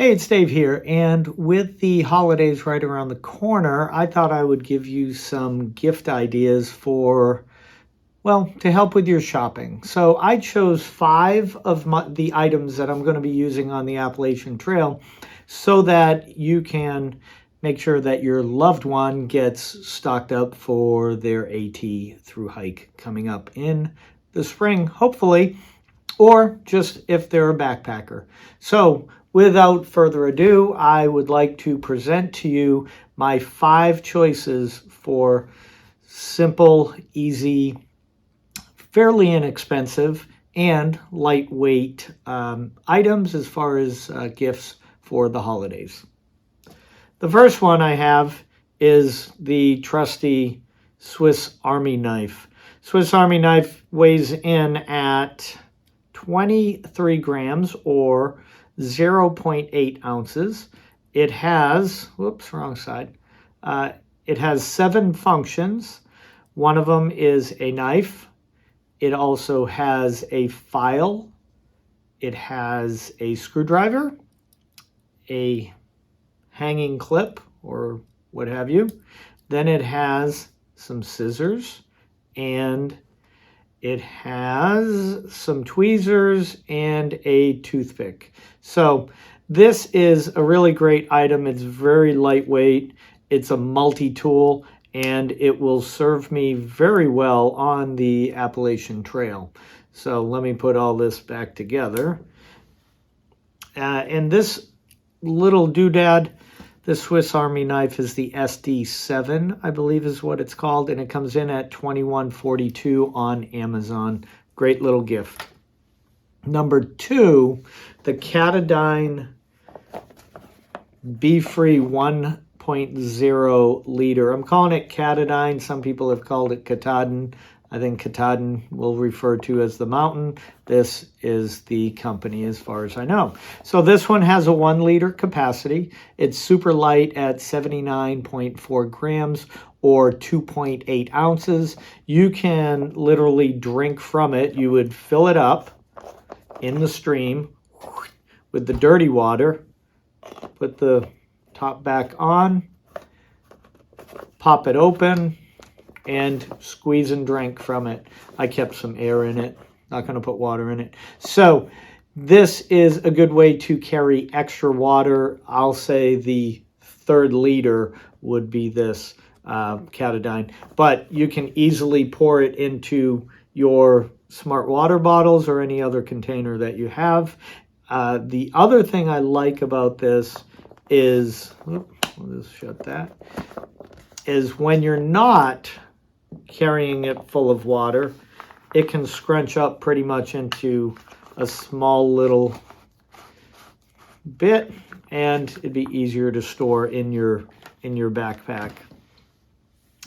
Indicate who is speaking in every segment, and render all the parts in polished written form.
Speaker 1: Hey, it's Dave here, and with the holidays right around the corner, I thought I would give you some gift ideas to help with your shopping. So I chose five of the items that I'm going to be using on the Appalachian Trail so that you can make sure that your loved one gets stocked up for their AT through hike coming up in the spring, hopefully, or just if they're a backpacker. So without further ado, I would like to present to you my five choices for simple, easy, fairly inexpensive, and lightweight items as far as gifts for the holidays. The first one I have is the trusty Swiss Army knife. Swiss Army knife weighs in at 23 grams or 0.8 ounces. It has, wrong side. It has 7 functions. One of them is a knife. It also has a file. It has a screwdriver, a hanging clip or what have you. Then it has some scissors, and it has some tweezers and a toothpick. So this is a really great item. It's very lightweight. It's a multi-tool, and it will serve me very well on the Appalachian Trail. So let me put all this back together. And this little doodad, the Swiss Army knife, is the SD7, I believe is what it's called, and it comes in at $21.42 on Amazon. Great little gift. Number 2, the Katadyn Be Free 1.0 liter. I'm calling it Katadyn. Some people have called it Katahdin. I think Katahdin will refer to as the mountain. This is the company as far as I know. So this one has a 1 liter capacity. It's super light at 79.4 grams or 2.8 ounces. You can literally drink from it. You would fill it up in the stream with the dirty water, put the top back on, pop it open, and squeeze and drink from it. I kept some air in it, not going to put water in it. So this is a good way to carry extra water. I'll say the 3rd liter would be this Katadyn, but you can easily pour it into your smart water bottles or any other container that you have. The other thing I like about this is, we'll just shut that, is when you're not carrying it full of water, it can scrunch up pretty much into a small little bit, and it'd be easier to store in your backpack.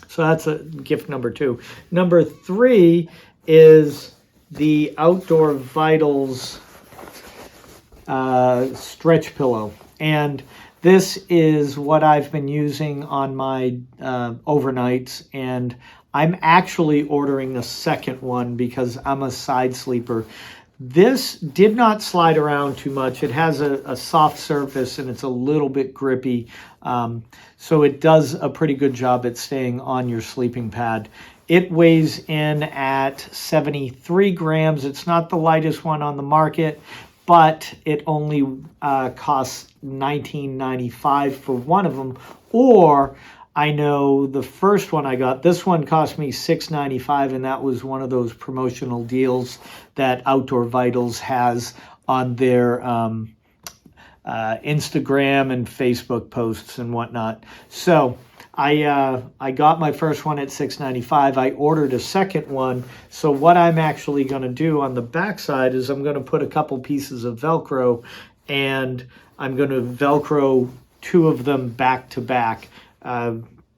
Speaker 1: So that's a gift number 2. Number 3 is the Outdoor Vitals stretch pillow, and this is what I've been using on my overnights, and I'm actually ordering a second one because I'm a side sleeper. This did not slide around too much. It has a soft surface and it's a little bit grippy. So it does a pretty good job at staying on your sleeping pad. It weighs in at 73 grams. It's not the lightest one on the market, but it only costs $19.95 for one of them. Or I know the first one I got, this one cost me $6.95, and that was one of those promotional deals that Outdoor Vitals has on their Instagram and Facebook posts and whatnot. So I got my first one at $6.95. I ordered a second one. So what I'm actually going to do on the backside is I'm going to put a couple pieces of Velcro, and I'm going to Velcro 2 of them back to back.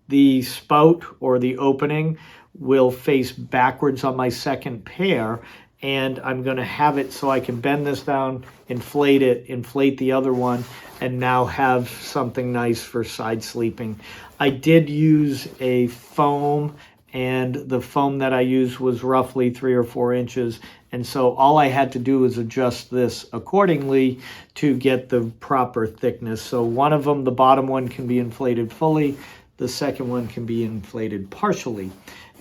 Speaker 1: The spout or the opening will face backwards on my second pair, and I'm going to have it so I can bend this down, inflate it, inflate the other one, and now have something nice for side sleeping. I did use a foam, and the foam that I used was roughly 3 or 4 inches, And so all I had to do was adjust this accordingly to get the proper thickness. So one of them, the bottom one, can be inflated fully. The second one can be inflated partially.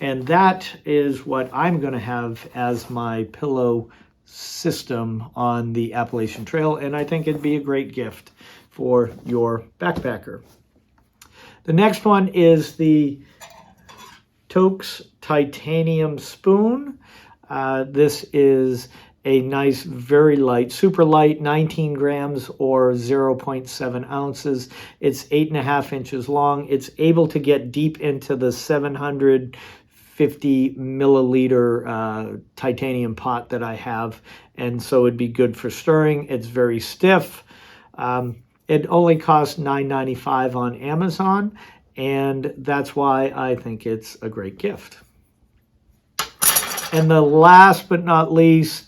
Speaker 1: And that is what I'm going to have as my pillow system on the Appalachian Trail. And I think it'd be a great gift for your backpacker. The next one is the Toaks titanium spoon. This is a nice, very light, super light, 19 grams or 0.7 ounces. It's 8.5 inches long. It's able to get deep into the 750 milliliter titanium pot that I have, and so it'd be good for stirring. It's very stiff. It only costs $9.95 on Amazon, and that's why I think it's a great gift. And the last but not least,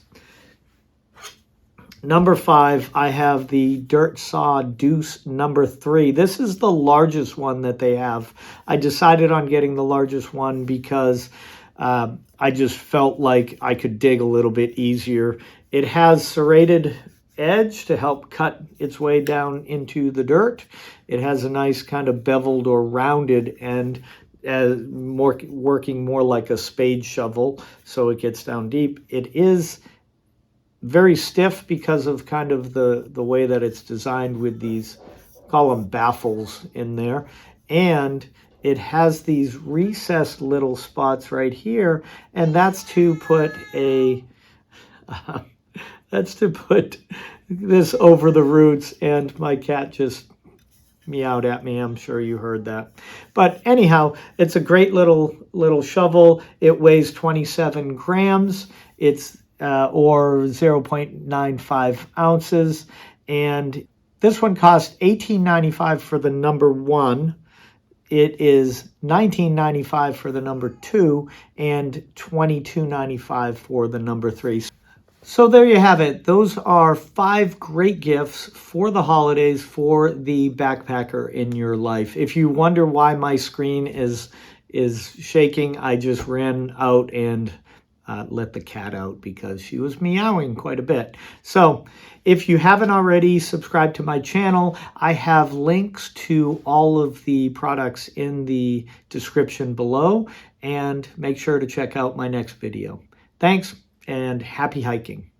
Speaker 1: number 5, I have the Dirt Saw Deuce number 3. This is the largest one that they have. I decided on getting the largest one because I just felt like I could dig a little bit easier. It has serrated edge to help cut its way down into the dirt. It has a nice kind of beveled or rounded end, working more like a spade shovel, so it gets down deep. It is very stiff because of kind of the way that it's designed with these, call them baffles in there, and it has these recessed little spots right here, and that's to put this over the roots, and my cat just meowed at me. I'm sure you heard that. But anyhow, it's a great little shovel. It weighs 27 grams. It's or 0.95 ounces. And this one costs $18.95 for the number 1. It is $19.95 for the number 2 and $22.95 for the number 3. So there you have it. Those are 5 great gifts for the holidays for the backpacker in your life. If you wonder why my screen is shaking, I just ran out and let the cat out because she was meowing quite a bit. So if you haven't already subscribed to my channel, I have links to all of the products in the description below, and make sure to check out my next video. Thanks, and happy hiking.